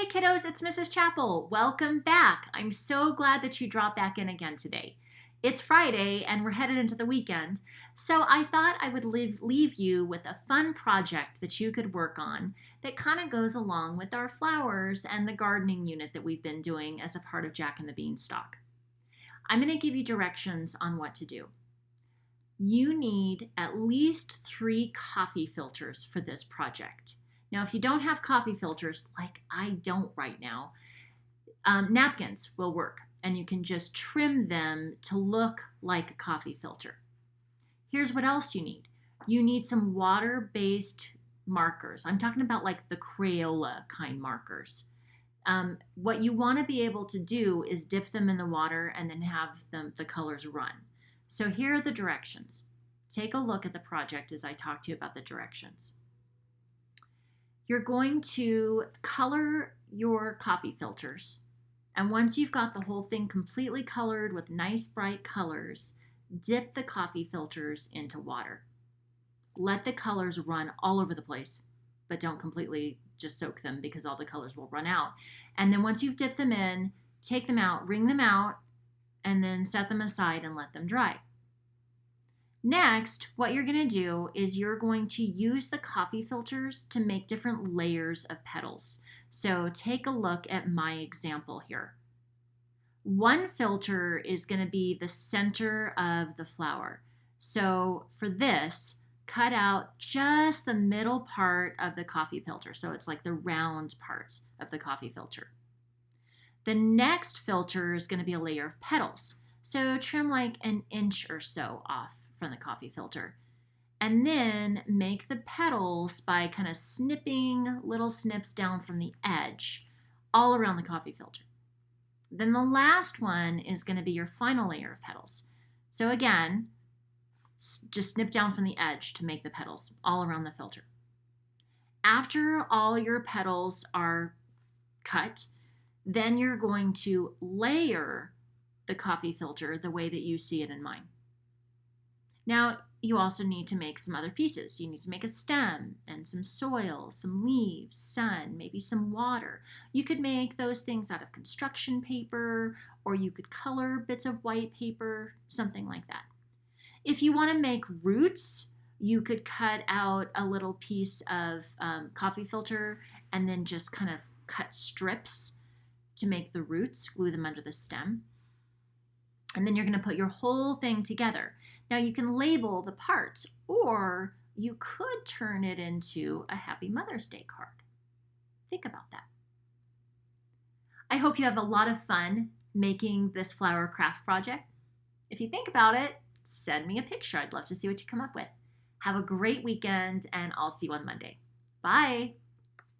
Hey kiddos, it's Mrs. Chapel. Welcome back. I'm so glad that you dropped back in again today. It's Friday and we're headed into the weekend, so I thought I would leave you with a fun project that you could work on that kind of goes along with our flowers and the gardening unit that we've been doing as a part of Jack and the Beanstalk. I'm going to give you directions on what to do. You need at least 3 coffee filters for this project. Now, if you don't have coffee filters, like I don't right now, napkins will work, and you can just trim them to look like a coffee filter. Here's what else you need. You need some water-based markers. I'm talking about like the Crayola kind markers. What you want to be able to do is dip them in the water and then have the colors run. So here are the directions. Take a look at the project as I talk to you about the directions. You're going to color your coffee filters. And once you've got the whole thing completely colored with nice bright colors, dip the coffee filters into water. Let the colors run all over the place, but don't completely just soak them because all the colors will run out. And then once you've dipped them in, take them out, wring them out, and then set them aside and let them dry. Next, what you're going to do is you're going to use the coffee filters to make different layers of petals. So take a look at my example here. One filter is going to be the center of the flower. So for this, cut out just the middle part of the coffee filter. So it's like the round part of the coffee filter. The next filter is going to be a layer of petals. So trim like an inch or so off from the coffee filter. And then make the petals by kind of snipping little snips down from the edge all around the coffee filter. Then the last one is going to be your final layer of petals. So again, just snip down from the edge to make the petals all around the filter. After all your petals are cut, then you're going to layer the coffee filter the way that you see it in mine. Now, you also need to make some other pieces. You need to make a stem and some soil, some leaves, sun, maybe some water. You could make those things out of construction paper, or you could color bits of white paper, something like that. If you want to make roots, you could cut out a little piece of coffee filter and then just kind of cut strips to make the roots, glue them under the stem. And then you're going to put your whole thing together. Now you can label the parts, or you could turn it into a Happy Mother's Day card. Think about that. I hope you have a lot of fun making this flower craft project. If you think about it, send me a picture. I'd love to see what you come up with. Have a great weekend, and I'll see you on Monday. Bye.